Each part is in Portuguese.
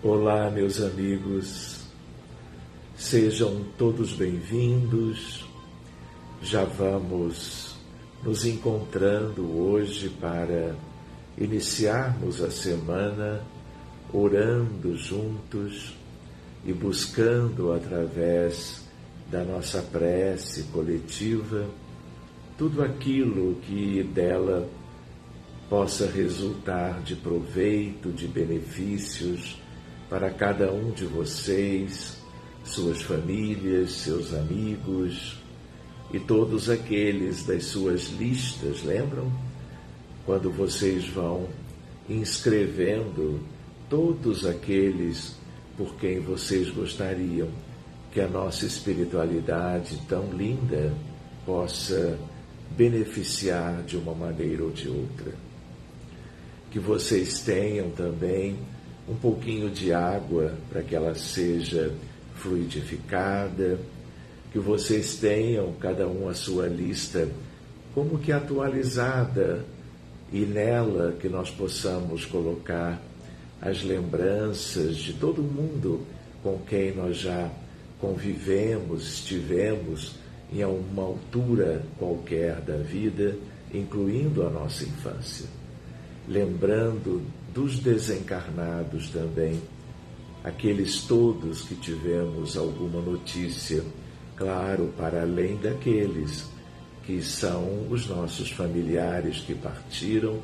Olá, meus amigos, sejam todos bem-vindos. Já vamos nos encontrando hoje para iniciarmos a semana orando juntos e buscando através da nossa prece coletiva tudo aquilo que dela possa resultar de proveito, de benefícios para cada um de vocês, suas famílias, seus amigos e todos aqueles das suas listas, lembram? Quando vocês vão inscrevendo todos aqueles por quem vocês gostariam que a nossa espiritualidade tão linda possa beneficiar de uma maneira ou de outra. Que vocês tenham também um pouquinho de água para que ela seja fluidificada, que vocês tenham cada um a sua lista como que atualizada e nela que nós possamos colocar as lembranças de todo mundo com quem nós já convivemos, estivemos em uma altura qualquer da vida, incluindo a nossa infância. Lembrando dos desencarnados também, aqueles todos que tivemos alguma notícia, claro, para além daqueles que são os nossos familiares que partiram,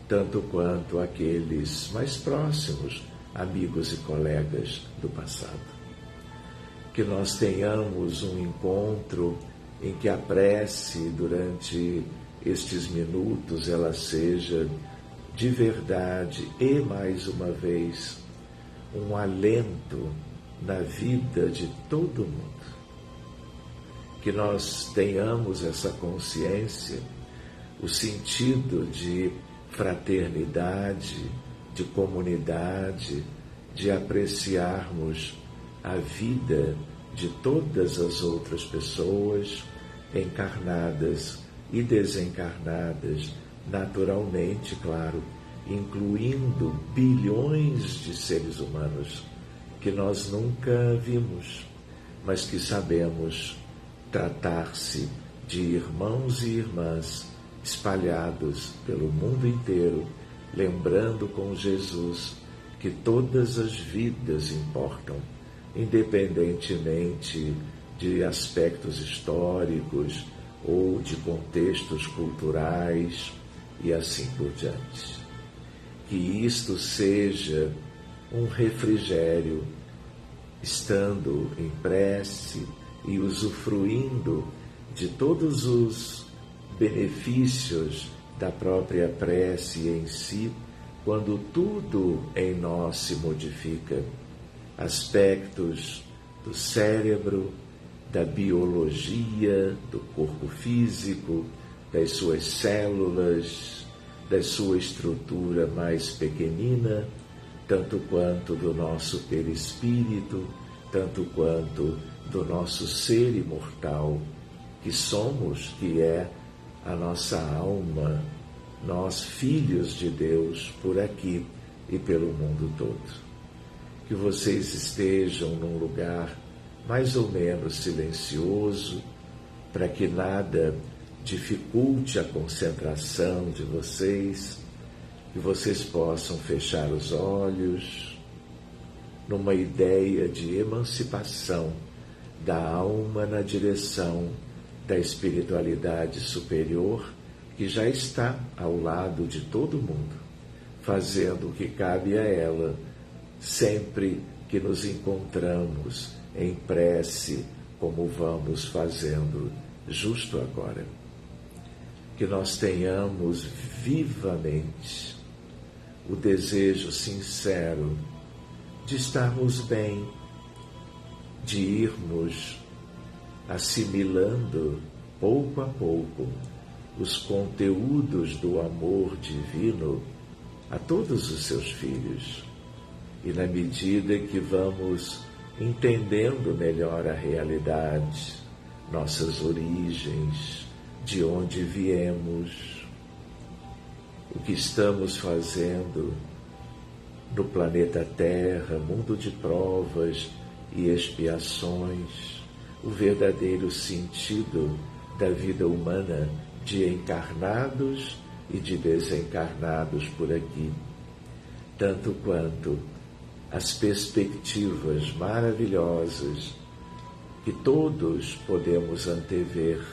tanto quanto aqueles mais próximos, amigos e colegas do passado. Que nós tenhamos um encontro em que a prece, durante estes minutos, ela seja de verdade e, mais uma vez, um alento na vida de todo mundo. Que nós tenhamos essa consciência, o sentido de fraternidade, de comunidade, de apreciarmos a vida de todas as outras pessoas, encarnadas e desencarnadas, naturalmente, claro, incluindo bilhões de seres humanos que nós nunca vimos, mas que sabemos tratar-se de irmãos e irmãs espalhados pelo mundo inteiro, lembrando com Jesus que todas as vidas importam, independentemente de aspectos históricos ou de contextos culturais e assim por diante. Que isto seja um refrigério, estando em prece e usufruindo de todos os benefícios da própria prece em si, quando tudo em nós se modifica. Aspectos do cérebro, da biologia, do corpo físico, das suas células, da sua estrutura mais pequenina, tanto quanto do nosso perispírito, tanto quanto do nosso ser imortal, que somos, que é a nossa alma, nós filhos de Deus por aqui e pelo mundo todo. Que vocês estejam num lugar mais ou menos silencioso, para que nada dificulte a concentração de vocês, que vocês possam fechar os olhos, numa ideia de emancipação da alma na direção da espiritualidade superior, que já está ao lado de todo mundo, fazendo o que cabe a ela, sempre que nos encontramos em prece, como vamos fazendo justo agora. Que nós tenhamos vivamente o desejo sincero de estarmos bem, de irmos assimilando pouco a pouco os conteúdos do amor divino a todos os seus filhos. E na medida que vamos entendendo melhor a realidade, nossas origens, de onde viemos, o que estamos fazendo no planeta Terra, mundo de provas e expiações, o verdadeiro sentido da vida humana de encarnados e de desencarnados por aqui, tanto quanto as perspectivas maravilhosas que todos podemos antever,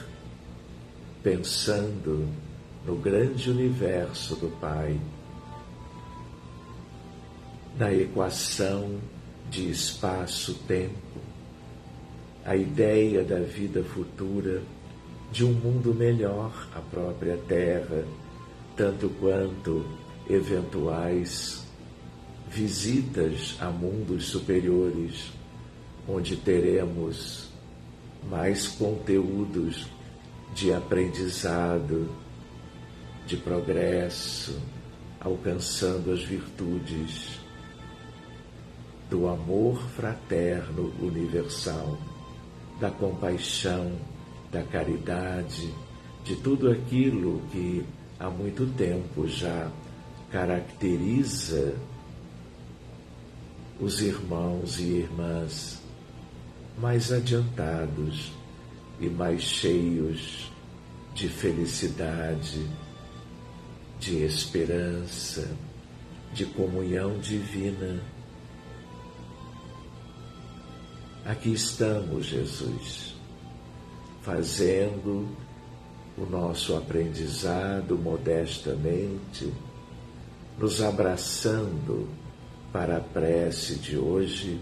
pensando no grande universo do Pai, na equação de espaço-tempo, a ideia da vida futura, de um mundo melhor, a própria Terra, tanto quanto eventuais visitas a mundos superiores, onde teremos mais conteúdos de aprendizado, de progresso, alcançando as virtudes do amor fraterno universal, da compaixão, da caridade, de tudo aquilo que há muito tempo já caracteriza os irmãos e irmãs mais adiantados e mais cheios de felicidade, de esperança, de comunhão divina. Aqui estamos, Jesus, fazendo o nosso aprendizado modestamente, nos abraçando para a prece de hoje,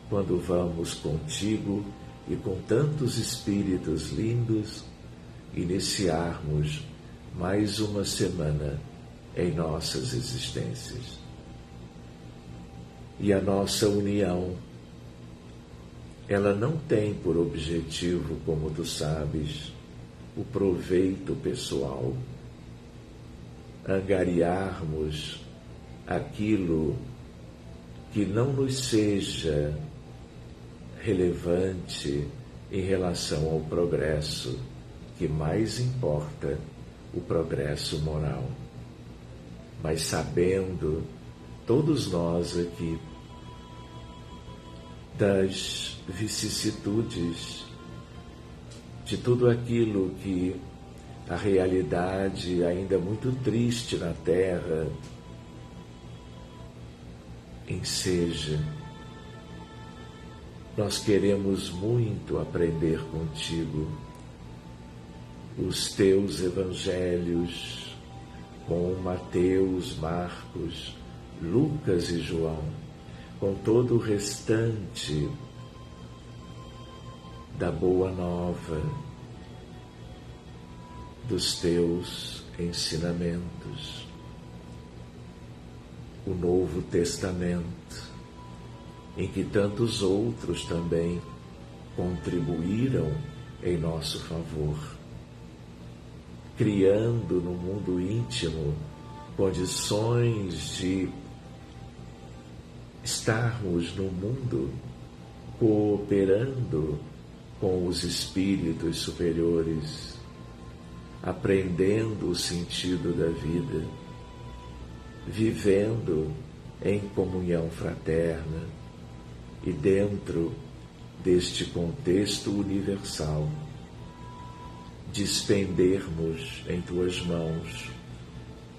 quando vamos contigo e com tantos espíritos lindos iniciarmos mais uma semana em nossas existências. E a nossa união, ela não tem por objetivo, como tu sabes, o proveito pessoal, angariarmos aquilo que não nos seja relevante em relação ao progresso, que mais importa, o progresso moral. Mas sabendo, todos nós aqui, das vicissitudes, de tudo aquilo que a realidade ainda muito triste na Terra enseja, nós queremos muito aprender contigo os teus evangelhos com Mateus, Marcos, Lucas e João, com todo o restante da boa nova, dos teus ensinamentos, o Novo Testamento, em que tantos outros também contribuíram em nosso favor, criando no mundo íntimo condições de estarmos no mundo cooperando com os espíritos superiores, aprendendo o sentido da vida, vivendo em comunhão fraterna e dentro deste contexto universal, dispendermos em tuas mãos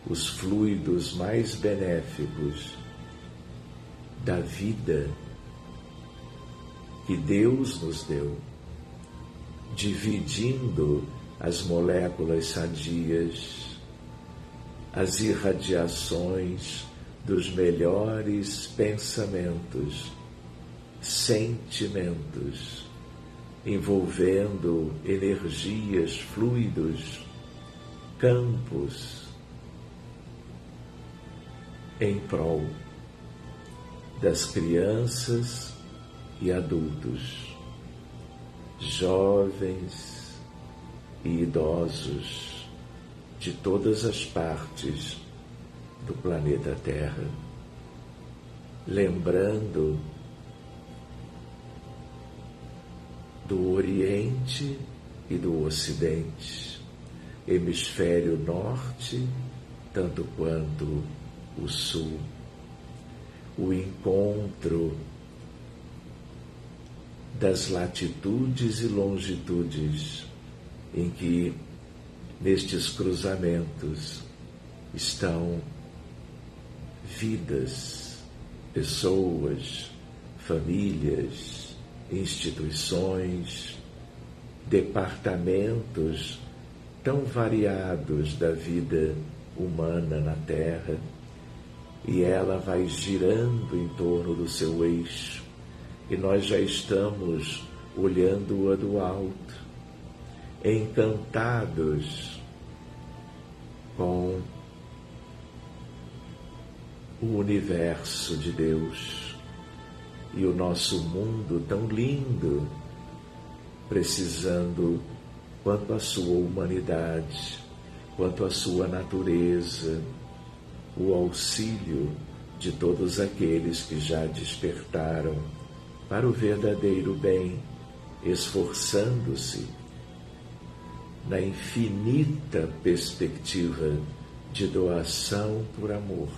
os fluidos mais benéficos da vida que Deus nos deu, dividindo as moléculas sadias, as irradiações dos melhores pensamentos, sentimentos, envolvendo energias, fluidos, campos, em prol das crianças e adultos, jovens e idosos de todas as partes do planeta Terra, lembrando do Oriente e do Ocidente, hemisfério norte, tanto quanto o Sul, o encontro das latitudes e longitudes em que, nestes cruzamentos, estão vidas, pessoas, famílias, instituições, departamentos tão variados da vida humana na Terra, e ela vai girando em torno do seu eixo, e nós já estamos olhando-a do alto, encantados com o universo de Deus e o nosso mundo tão lindo, precisando, quanto à sua humanidade, quanto à sua natureza, o auxílio de todos aqueles que já despertaram para o verdadeiro bem, esforçando-se na infinita perspectiva de doação por amor,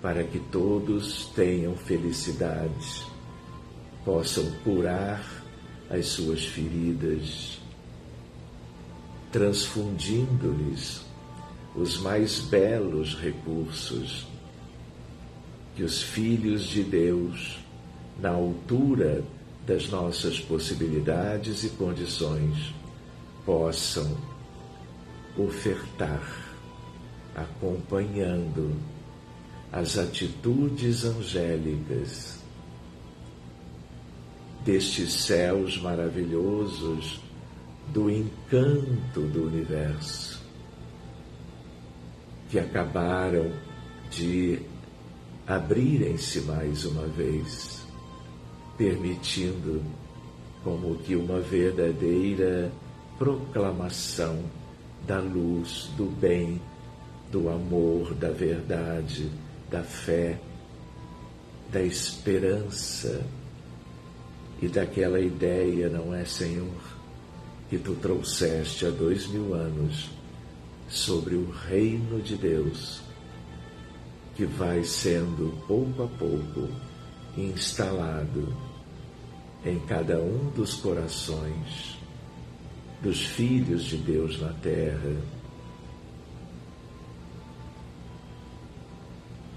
para que todos tenham felicidade, possam curar as suas feridas, transfundindo-lhes os mais belos recursos que os filhos de Deus, na altura das nossas possibilidades e condições, possam ofertar, acompanhando as atitudes angélicas destes céus maravilhosos do encanto do universo, que acabaram de abrirem-se mais uma vez, permitindo como que uma verdadeira proclamação da luz, do bem, do amor, da verdade, da fé, da esperança e daquela ideia, não é, Senhor, que Tu trouxeste há 2000 anos sobre o reino de Deus, que vai sendo pouco a pouco instalado em cada um dos corações dos filhos de Deus na terra,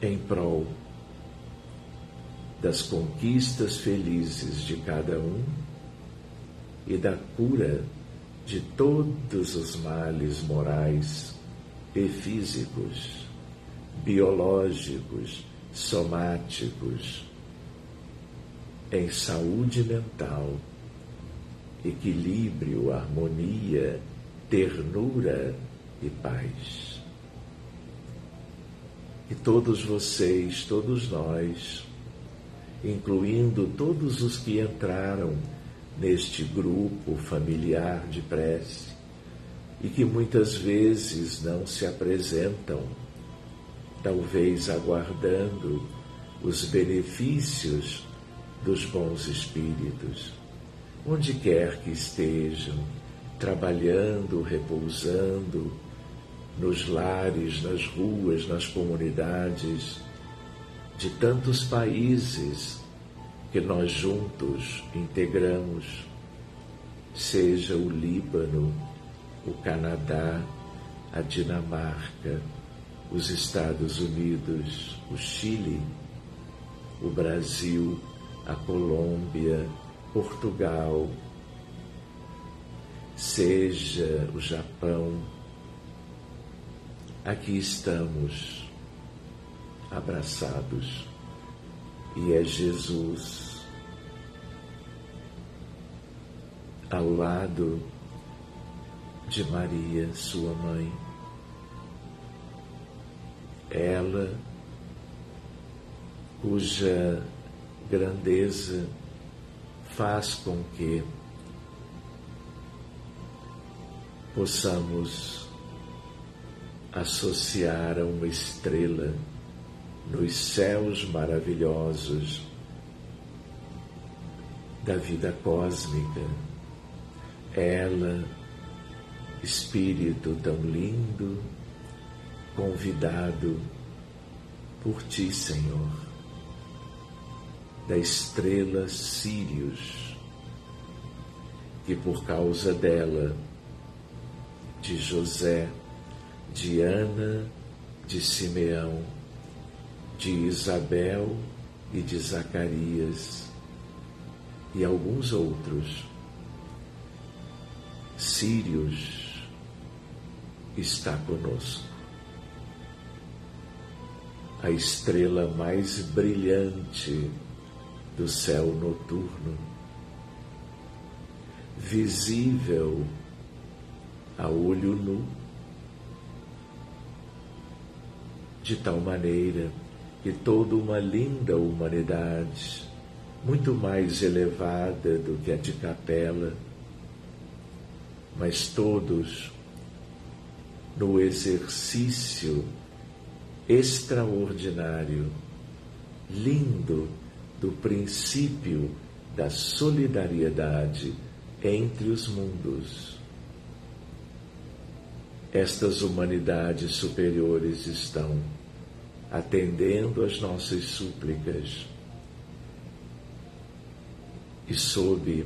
em prol das conquistas felizes de cada um e da cura de todos os males morais e físicos, biológicos, somáticos, em saúde mental, equilíbrio, harmonia, ternura e paz. E todos vocês, todos nós, incluindo todos os que entraram neste grupo familiar de prece e que muitas vezes não se apresentam, talvez aguardando os benefícios dos bons espíritos, onde quer que estejam, trabalhando, repousando, nos lares, nas ruas, nas comunidades de tantos países que nós juntos integramos, seja o Líbano, o Canadá, a Dinamarca, os Estados Unidos, o Chile, o Brasil, a Colômbia, Portugal, seja o Japão. Aqui estamos abraçados e é Jesus ao lado de Maria, sua mãe. Ela, cuja grandeza faz com que possamos associar a uma estrela nos céus maravilhosos da vida cósmica. Ela, Espírito tão lindo, convidado por Ti, Senhor, da estrela Sírius, que por causa dela, de José, de Ana, de Simeão, de Isabel e de Zacarias e alguns outros, Sírius está conosco. A estrela mais brilhante do céu noturno, visível a olho nu, de tal maneira que toda uma linda humanidade, muito mais elevada do que a de Capela, mas todos no exercício extraordinário, lindo, do princípio da solidariedade entre os mundos. Estas humanidades superiores estão atendendo às nossas súplicas e sob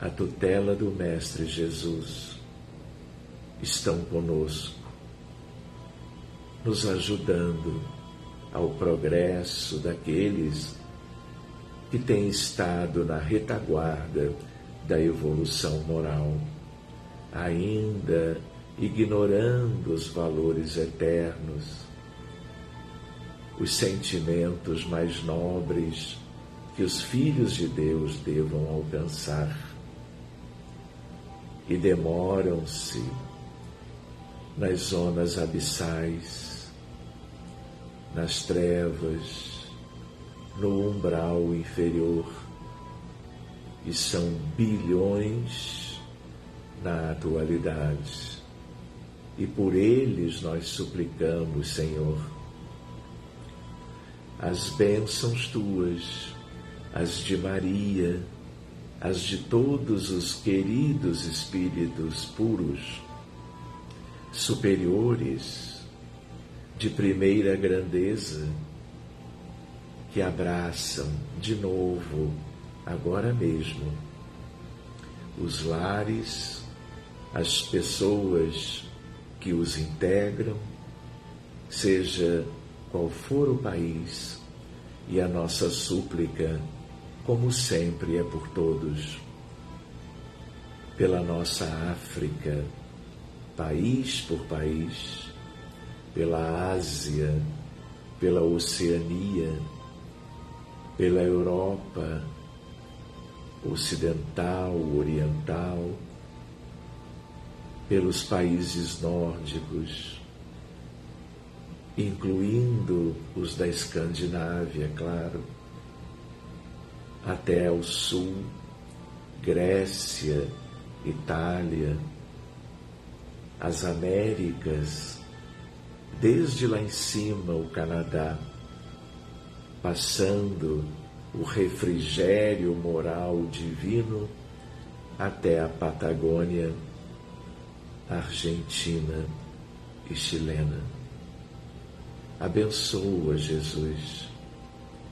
a tutela do Mestre Jesus estão conosco, nos ajudando ao progresso daqueles que têm estado na retaguarda da evolução moral, ainda ignorando os valores eternos, os sentimentos mais nobres que os filhos de Deus devam alcançar, e demoram-se nas zonas abissais, nas trevas, no umbral inferior, e são bilhões na atualidade. E por eles nós suplicamos, Senhor, as bênçãos tuas, as de Maria, as de todos os queridos espíritos puros, superiores, de primeira grandeza, que abraçam de novo, agora mesmo, os lares, as pessoas que os integram, seja qual for o país, e a nossa súplica, como sempre, é por todos. Pela nossa África, país por país, pela Ásia, pela Oceania, pela Europa ocidental, oriental, pelos países nórdicos, incluindo os da Escandinávia, claro, até ao sul, Grécia, Itália, as Américas, desde lá em cima o Canadá, passando o refrigério moral divino até a Patagônia, Argentina e chilena. Abençoa, Jesus,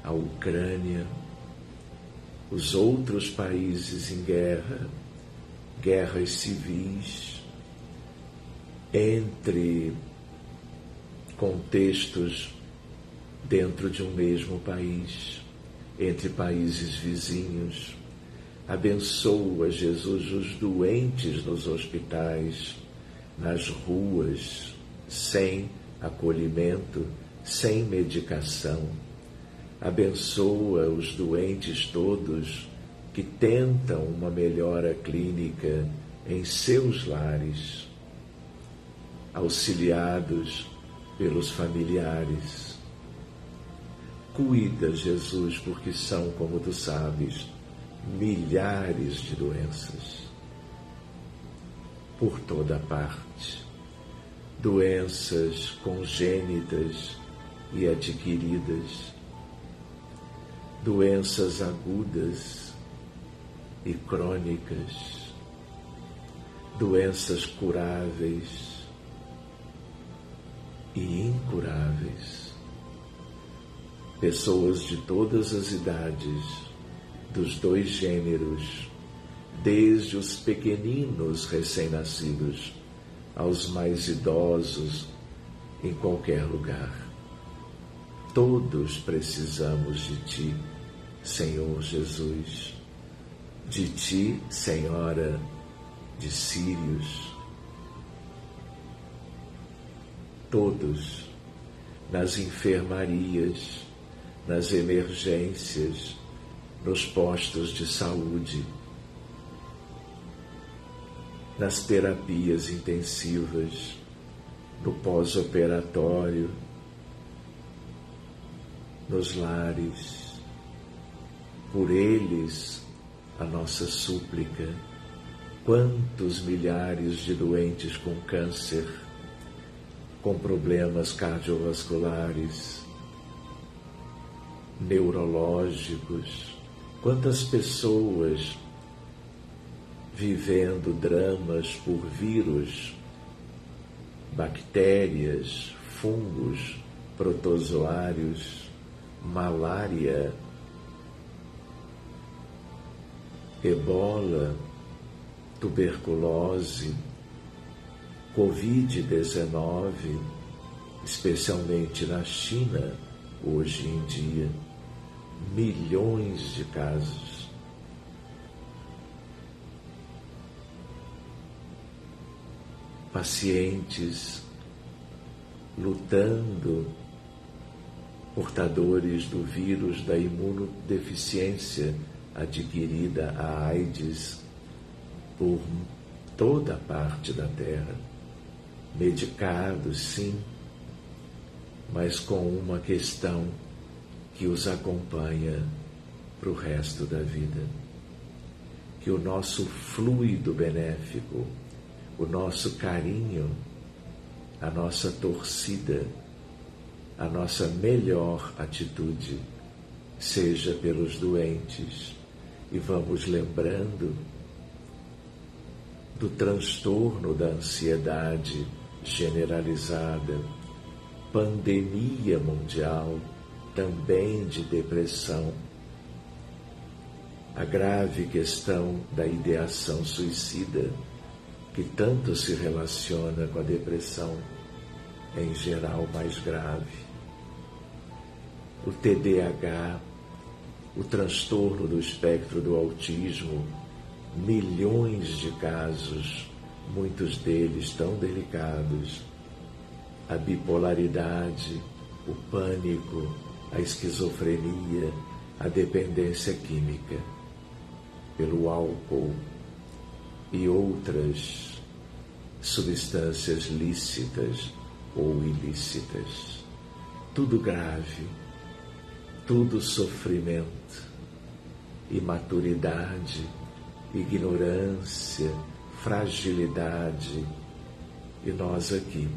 a Ucrânia, os outros países em guerra, guerras civis, entre contextos dentro de um mesmo país, entre países vizinhos. Abençoa, Jesus, os doentes nos hospitais, nas ruas, sem acolhimento, sem medicação. Abençoa os doentes todos que tentam uma melhora clínica em seus lares, auxiliados pelos familiares. Cuida, Jesus, porque são, como tu sabes, milhares de doenças por toda parte, doenças congênitas e adquiridas, doenças agudas e crônicas, doenças curáveis e incuráveis. pessoas de todas as idades, dos dois gêneros, desde os pequeninos recém-nascidos aos mais idosos, em qualquer lugar. Todos precisamos de Ti, Senhor Jesus, de Ti, Senhora de Sírios. Todos, nas enfermarias, nas emergências, nos postos de saúde, nas terapias intensivas, no pós-operatório, nos lares. Por eles, a nossa súplica. Quantos milhares de doentes com câncer, com problemas cardiovasculares, neurológicos, quantas pessoas vivendo dramas por vírus, bactérias, fungos, protozoários, malária, ebola, tuberculose, Covid-19, especialmente na China, hoje em dia, milhões de casos. Pacientes lutando, portadores do vírus da imunodeficiência adquirida, a AIDS, por toda parte da Terra, medicados, sim, mas com uma questão que os acompanha para o resto da vida. Que o nosso fluido benéfico, o nosso carinho, a nossa torcida, a nossa melhor atitude seja pelos doentes, e vamos lembrando do transtorno da ansiedade generalizada, pandemia mundial, também de depressão, a grave questão da ideação suicida, que tanto se relaciona com a depressão, em geral mais grave, o TDAH, o transtorno do espectro do autismo, milhões de casos, muitos deles tão delicados, a bipolaridade, o pânico, a esquizofrenia, a dependência química pelo álcool e outras substâncias lícitas ou ilícitas. Tudo grave, tudo sofrimento, imaturidade, ignorância, fragilidade, e nós aqui,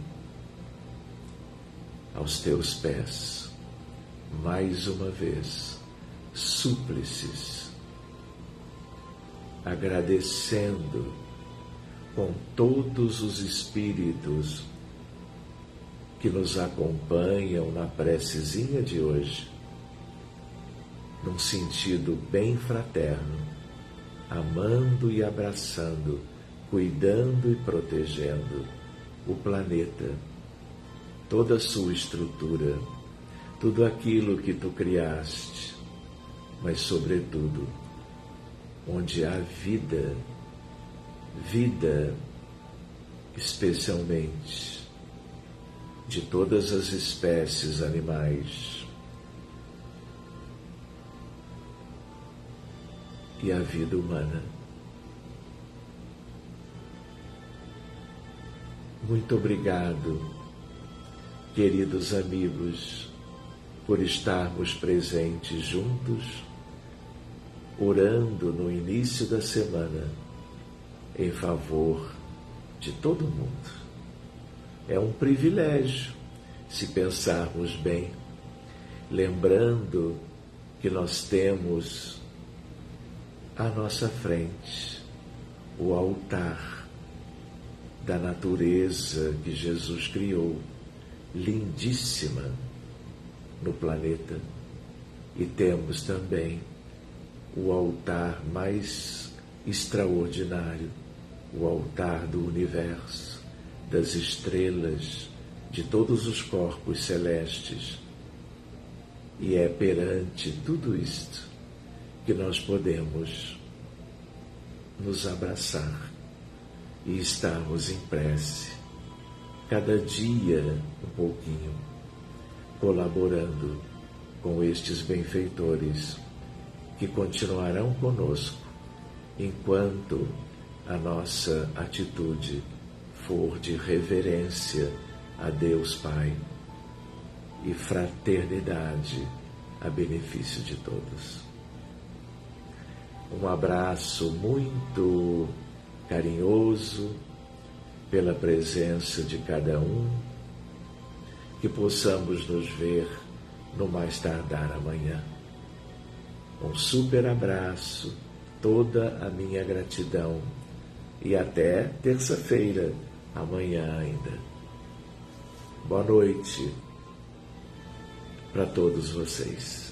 aos teus pés, mais uma vez, súplices, agradecendo com todos os espíritos que nos acompanham na precezinha de hoje, num sentido bem fraterno, amando e abraçando, cuidando e protegendo o planeta, toda a sua estrutura, tudo aquilo que tu criaste, mas sobretudo, onde há vida, vida especialmente de todas as espécies animais, e a vida humana. Muito obrigado, queridos amigos, por estarmos presentes juntos, orando no início da semana em favor de todo mundo. É um privilégio, se pensarmos bem, lembrando que nós temos à nossa frente o altar da natureza que Jesus criou, lindíssima no planeta, E temos também o altar mais extraordinário, o altar do universo, das estrelas, de todos os corpos celestes. E é perante tudo isto que nós podemos nos abraçar e estarmos em prece, cada dia um pouquinho, colaborando com estes benfeitores que continuarão conosco enquanto a nossa atitude for de reverência a Deus Pai e fraternidade a benefício de todos. Um abraço muito carinhoso pela presença de cada um, que possamos nos ver no mais tardar amanhã. Um super abraço, toda a minha gratidão e até terça-feira, amanhã ainda. Boa noite para todos vocês.